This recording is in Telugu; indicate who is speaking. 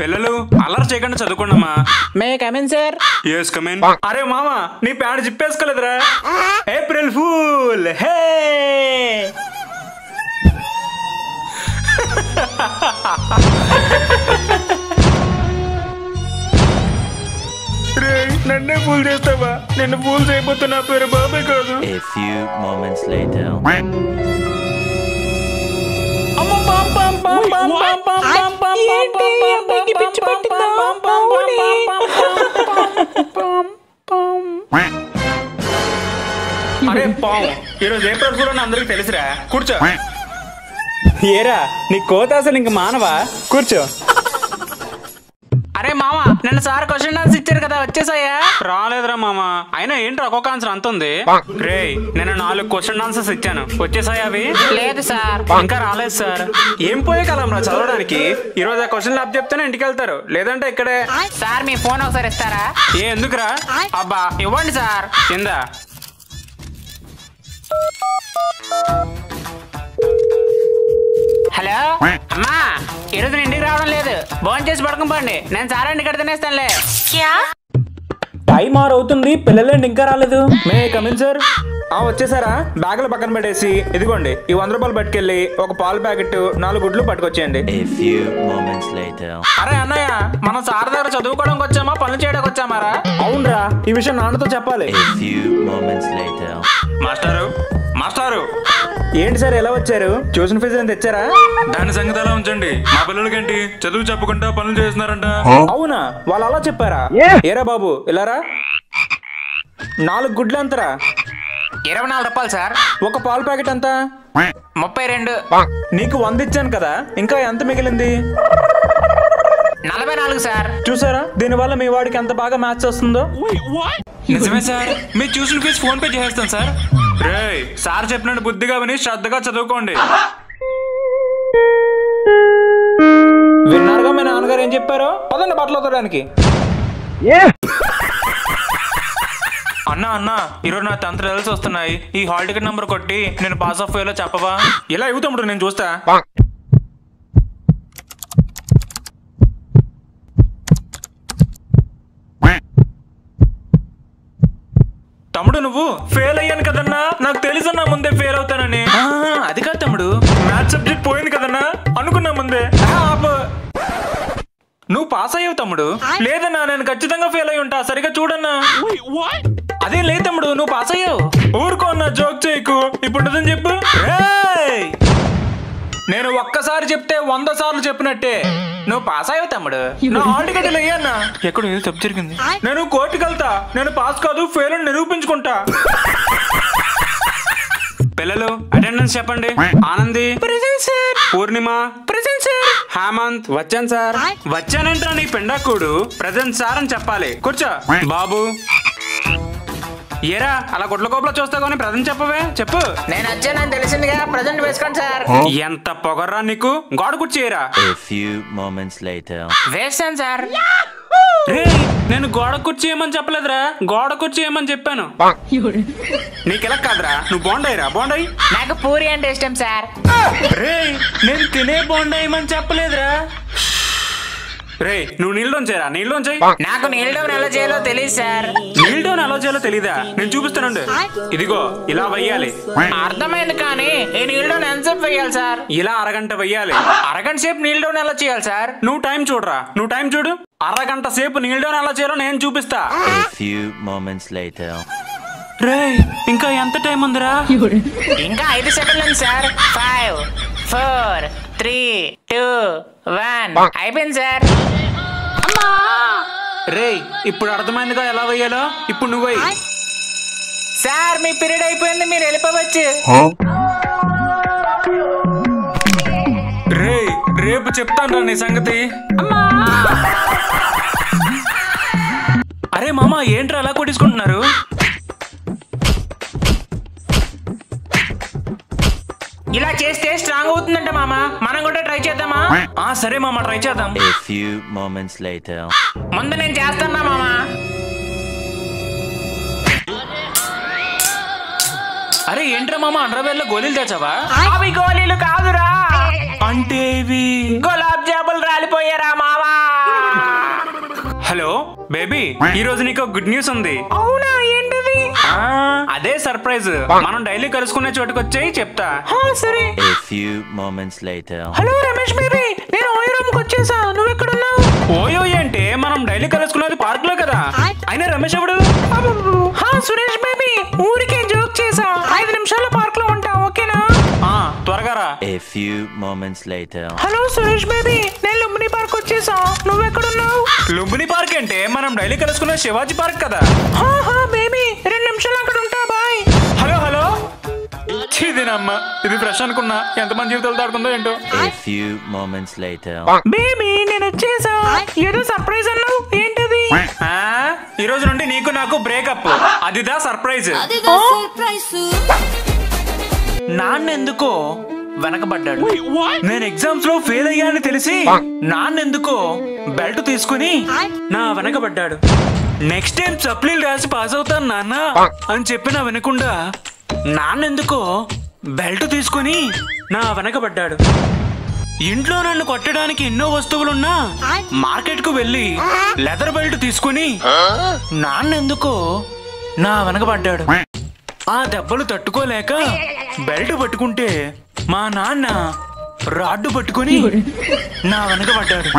Speaker 1: పిల్లలు అల్లరి చేయకుండా చదువుకోండమ్మా.
Speaker 2: May come in sir.
Speaker 1: yes come in. అరే మామ నీ ప్యాంట్ జిప్పేసుకోలేదురా. April fool hey. నన్నే ఫూల్ చేస్తావా? నిన్ను ఫూల్ చేయబోతే నా పేరు బాబాయ్ కాదు.
Speaker 3: A few moments later.
Speaker 1: అరే పావు ఈరోజు ఏప్రిల్ ఫూల్ అని అందరికి తెలుసురా. కూర్చో. ఏరా నీ కోత అసలు ఇంక మానవా? కూర్చో.
Speaker 2: అరే మామ నిన్న సార్ క్వశ్చన్ ఆన్సర్ ఇచ్చారు కదా, వచ్చేసాయా?
Speaker 1: రాలేదురా మామ. అయినా ఏంట్రా ఒక్కొక్క ఆన్సర్ అంత ఉంది? రే నేను 4 క్వశ్చన్ ఆన్సర్స్ ఇచ్చాను, వచ్చేసాయా అవి?
Speaker 2: లేదు సార్.
Speaker 1: ఇంకా రాలేదు సార్. ఏం పోయే కలంరా చదవడానికి. ఈ రోజు ఆ క్వశ్చన్ ల్యాబ్ చెప్తేనే ఇంటికి వెళ్తారు, లేదంటే ఇక్కడే.
Speaker 2: సార్ మీ ఫోన్ ఒకసారి ఇస్తారా?
Speaker 1: ఏ ఎందుకురా?
Speaker 2: అబ్బా ఇవ్వండి సార్.
Speaker 1: కింద
Speaker 2: హలో అమ్మా, ఈరోజు నేను ఇంటికి రావడం లేదు, భోజనం చేసి పడుకోండి, నేను సార్ ఇంటికి ఇక్కడ తినేస్తానులే.
Speaker 1: టైం 6 అవుతుంది, పిల్లలేంటి ఇంకా రాలేదు. మే కమిన్ సార్. వచ్చేసారా? బ్యాగులు పక్కన పెట్టేసి ఇదిగోండి ఈ 100 రూపాయలు పట్టుకెళ్ళి ఒక పాల ప్యాకెట్ 4 గుడ్లు పట్టుకొచ్చేయండి.
Speaker 3: A few moments later.
Speaker 1: అరే అన్నయ్య, మనం సార్ దగ్గర చదువుకోవడానికి వచ్చామా పనులు చేయడానికి వచ్చామారా? అవునరా, ఈ విషయం నాన్నతో చెప్పాలి.
Speaker 3: A few moments later.
Speaker 1: మాస్టారు మాస్టారు ఏంటి సార్ ఎలా వచ్చారు? ట్యూషన్ ఫీజు ఏం తెచ్చారా?
Speaker 4: దాని సంగతి అలా ఉంచండి, మా పిల్లలకేంటి చదువు చెప్పకుండా పనులు చేస్తున్నారంట.
Speaker 1: అవునా, వాళ్ళు అలా చెప్పారా? ఏరా బాబు ఇలారా. 4 గుడ్లు ఎంతరా?
Speaker 2: 24 రూపాయలు సార్.
Speaker 1: ఒక పాల ప్యాకెట్ ఎంత?
Speaker 2: 32.
Speaker 1: నీకు 100 ఇచ్చాను కదా, ఇంకా ఎంత మిగిలింది?
Speaker 2: 44 సార్.
Speaker 1: చూసారా దీనివల్ల మీ వాడికి ఎంత బాగా మ్యాథ్స్ వస్తుందో.
Speaker 4: నిజమే సార్, మీ ట్యూషన్ ఫీజు ఫోన్ పే చేస్తాను సార్.
Speaker 1: రే సార్ చెప్పినట్టు బుద్ధిగా విని శ్రద్ధగా చదువుకోండి. విన్నారుగా మీ నాన్నగారు ఏం చెప్పారో? పదండి బట్టలు వదలడానికి. అన్నా అన్నా, ఈరోజు నా 10th రిజల్ట్స్ వస్తున్నాయి, ఈ హాల్ టికెట్ నెంబర్ కొట్టి నేను పాస్ ఆఫ్ అయ్యేలా చెప్పవా? ఇలా ఇవ్వు తమ్ముడు, నేను చూస్తా. తమ్ముడు నువ్వు ఫెయిల్ అయ్యాను కదన్నా, నాకు తెలుసన్నా ముందే ఫెయిల్ అవుతానని. అది కాదు తమ్ముడు, మ్యాథ్స్ సబ్జెక్ట్ పోయింది కదన్నా, అనుకున్నా ముందే. నువ్వు పాస్ అయ్యావు తమ్ముడు. లేదన్నా నేను ఖచ్చితంగా ఫెయిల్ అయి ఉంటా, సరిగా చూడన్నా. అదే లేదు తమ్ముడు, నువ్వు పాస్ అయ్యావు. ఊరుకో అన్నా, జోక్ చేయకు. ఇప్పుడు నిజం చెప్పు. నేను ఒక్కసారి చెప్తే 100 సార్లు చెప్పినట్టే.
Speaker 2: నువ్వు పాస్ అయ్యావు తమ్ముడు.
Speaker 1: నా హాల్ టికెట్ అయ్యన్నా. ఎక్కడ ఏదో తప్పు జరిగింది. నేను కోర్టుకి వెళ్తా, నేను పాస్ కాదు ఫెయిల్ అని నిరూపించుకుంటా. పిల్లలు అటెండెన్స్ చెప్పండి. Anandi
Speaker 2: present sir.
Speaker 1: Purnima
Speaker 2: present sir.
Speaker 1: Hemant వచ్చాను సార్. వచ్చానంటా నీ పెండాకుడు ప్రెజెంట్ సార్ అని చెప్పాలి. కూర్చో. బాబు ఏరా అలా గుడ్ల కోపలో చూస్తావు కానీ ప్రజెంట్ చెప్పవే, చెప్పు.
Speaker 2: నేను వచ్చానని తెలిసిందిగా, ప్రజెంట్ వేసుకోండి సార్.
Speaker 1: ఎంత పొగర్రా నీకు, గోడ కుర్చీరా.
Speaker 3: A few moments later.
Speaker 2: వేస్తాను సార్.
Speaker 1: రే నేను గోడ కుర్చీ ఏమని చెప్పలేదురా, గోడ కుర్చీ ఏమని చెప్పాను. నీకెలా కాదురా, నువ్వు బోండాయిరా బోండాయి.
Speaker 2: నాకు పూరి అంటే ఇష్టం సార్.
Speaker 1: రే నేను తినే బోండాయిమని చెప్పలేదురా. రే నువ్వు నీళ్ళోన్ చేయరా, నీళ్ళోన్ చేయి.
Speaker 2: నాకు నీల్ డౌన్ ఎలా చేయాలో తెలియదు సార్.
Speaker 1: నీల్ డౌన్ ఎలా చేయాలో తెలీదా? నేను చూపిస్తానండి. ఇదిగో ఇలా వెయ్యాలి.
Speaker 2: అర్థమైంది కానీ ఈ నీల్ డౌన్ ఎంతసేపు వెయ్యాలి సార్?
Speaker 1: ఇలా అరగంట వెయ్యాలి.
Speaker 2: అరగంట సేపు నీల్ డౌన్ ఎలా చేయాలి సార్?
Speaker 1: నువ్వు టైం చూడరా, నువ్వు టైం చూడు. అరగంట సేపు నీల్ డౌన్ ఎలా చేయాలో నేను చూపిస్తా.
Speaker 3: A few moments later.
Speaker 1: రే ఇంకా ఎంత టైం ఉందిరా?
Speaker 2: ఇంకా 5 సెకండ్లు ఉంది సార్. 5 4 3 2 1 అయిపోయింది సార్.
Speaker 1: రే ఇప్పుడు అర్థమైందిగా ఎలా వెయ్యాలో, ఇప్పుడు నువ్వు వెయ్యి.
Speaker 2: సార్ మీ పీరియడ్ అయిపోయింది, మీరు వెళ్ళిపోవచ్చు.
Speaker 1: రే రేపు చెప్తాను రా నీ సంగతి. అరే మామ ఏంట్రా అలా కొట్టించుకుంటున్నారు?
Speaker 2: ఇలా చేస్తే స్ట్రాంగ్ అవుతుందంట మామ, మనం కూడా ట్రై చేద్దామా?
Speaker 1: సరే మామ ట్రై చేద్దాం.
Speaker 3: A few moments later.
Speaker 2: ముందు నేను చేస్తానా మామ?
Speaker 1: అరే ఏంట్రా మామ అండ్రవేర్లో గోళీలు తెచ్చావా?
Speaker 2: అవి గోళీలు కాదురా,
Speaker 1: అంటే ఇవి
Speaker 2: గులాబ్ జాములు రాలిపోయారా మావా.
Speaker 1: బేబీ ఈ రోజు నీకు గుడ్ న్యూస్ ఉంది.
Speaker 2: అవునా, ఏంటది?
Speaker 1: అదే సర్ప్రైజ్. మనం డైలీ కలుసుకునే చోటుకు వచ్చేయి చెప్తా.
Speaker 2: సరే.
Speaker 3: A few moments later.
Speaker 2: Hello Ramesh baby, నేను ఓయో రూమ్ కి వచ్చేసా. నువ్వు ఎక్కడున్నావు?
Speaker 1: ఓయో అంటే మనం డైలీ కలుసుకునేది పార్క్ లో కదా. అయినా రమేష్ ఎవడు?
Speaker 2: సురేష్ బేబీ, ఊరికే జోక్ చేసా. 5 నిమిషాల పార్క్ లో ఉంటా, ఓకేనా?
Speaker 1: త్వరగా రా.
Speaker 3: A few moments later.
Speaker 2: Hello Suresh baby, నేను లుంబిని పార్క్ వచ్చేసా. నువ్వు ఎక్కడున్నావు?
Speaker 1: లుంబిని పార్క్ అంటే మనం డైలీ కలుసుకునే శివాజీ పార్క్ కదా.
Speaker 2: బేబీ 2 నిమిషాలు అక్కడ ఉంటా, బాయ్.
Speaker 1: Hello hello. ఇదేనమ్మా, ఇది ఫ్రెష్ అనుకున్నా. ఎంతమంది జీవితాలు దాడుకుందో ఏంటో.
Speaker 3: A few moments later.
Speaker 2: Baby నేను వచ్చేసా. ఏదో సర్ప్రైజ్ అన్నావు, ఏంటది?
Speaker 1: ఈ రోజు నుండి నీకు నాకు బ్రేకప్. అదిదా సర్ప్రైజ్. నాన్నెందుకో వెనకబడ్డాడు. నేను ఎగ్జామ్స్ లో ఫెయిల్ అయ్యానని తెలిసి నాన్నెందుకో బెల్ట్ తీసుకుని నా వెనకబడ్డాడు. నెక్స్ట్ టైం సప్లీలు రాసి పాస్ అవుతాను నాన్న అని చెప్పినా వినకుండా నాన్నెందుకో బెల్ట్ తీసుకుని నా వెనకబడ్డాడు. ఇంట్లో నన్ను కొట్టడానికి ఎన్నో వస్తువులున్నా మార్కెట్ కు వెళ్ళి లెదర్ బెల్ట్ తీసుకుని నాన్నెందుకో నా వెనకబడ్డాడు. ఆ దెబ్బలు తట్టుకోలేక బెల్ట్ పట్టుకుంటే మా నాన్న రాడ్డు పట్టుకుని నా వెనకబడ్డాడు.